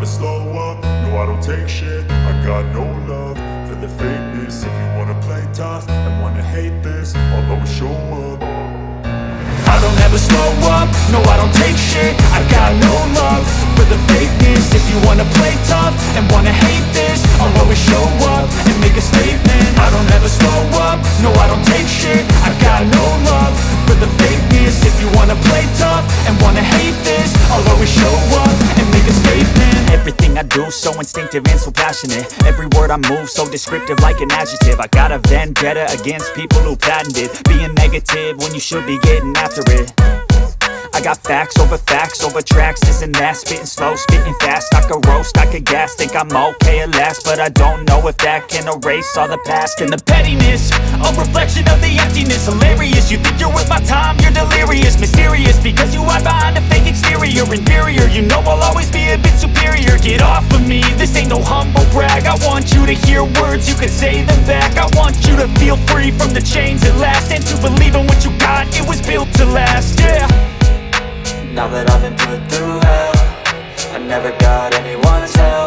slow up, no I don't take shit. I got no love for the fakeness. If you wanna play tough and wanna hate this, I'll always show up. I don't ever slow up, no I don't take shit. I got no love for the fakeness. If you wanna play tough and wanna hate this, I'll always show up and make a statement. I don't ever slow up, no I don't take shit. I got no love for the fakeness. If you wanna play tough and wanna hate this, I'll always show up and make a statement. Everything I do so instinctive and so passionate. Every word I move so descriptive like an adjective. I got a vendetta against people who patented being negative when you should be getting after it. I got facts over tracks, this and that. Spitting slow, spitting fast, I could roast, I could gas. Think I'm okay at last, but I don't know if that can erase all the past. And the pettiness, a reflection of the emptiness. Hilarious, you think you're worth my time, you're delirious. Mysterious, because you hide behind a fake exterior. Inferior, you know I'll always be a bit superior. Get off of me, this ain't no humble brag. I want you to hear words, you can say them back. I want you to feel free from the chains at last, and to believe in what you got, it was built to last, yeah. Now that I've been put through hell, I never got anyone's help.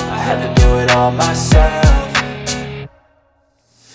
I had to do it all myself.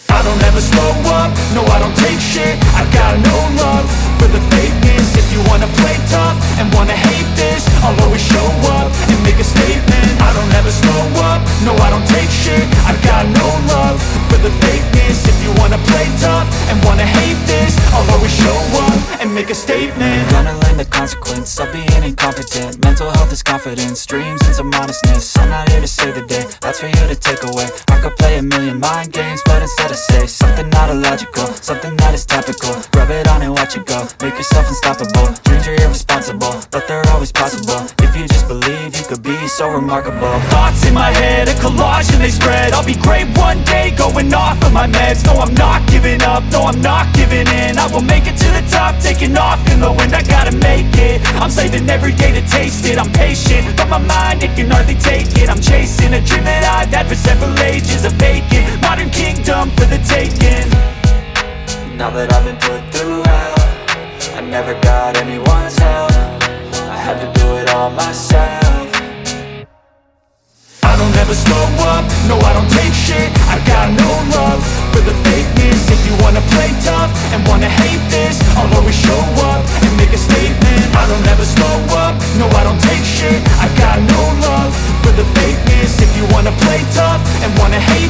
I don't ever slow up, no I don't take shit. I got no love for the fakeness. If you wanna play tough and wanna hate this, I'll always show up and make a statement. I don't ever slow up, no I don't take shit. I got no love for the fakeness. If you wanna play tough and wanna hate this, I'll always show up and make a statement. Gonna learn the consequence of being incompetent. Mental health is confidence, dreams and some honestness. I'm not here to save the day, that's for you to take away. I could play a million mind games, but instead I say something not illogical, something that is topical. Rub it on and watch it go, make yourself unstoppable. Dreams are irresponsible, but they're always possible. If you just believe, you could be so remarkable. Thoughts in my head, a collage and they spread. I'll be great one day, going off of my meds. No, I'm not giving up, no, I'm not giving in. I will make it to the top, taking off in the wind. I gotta make it, I'm saving every day to taste it. I'm patient, but my mind, it can hardly take it. I'm chasing a dream that I've had for several ages. A vacant, modern kingdom for the taking. Now that I've been put through hell, I never got anyone's help. I had to do it all myself. I don't ever slow up, no I don't take shit. I got no love for the fakeness. If you wanna play tough and wanna hate this, I'll always show up and make a statement. I don't ever slow up, no I don't take shit. I got no love for the fakeness. If you wanna play tough and wanna hate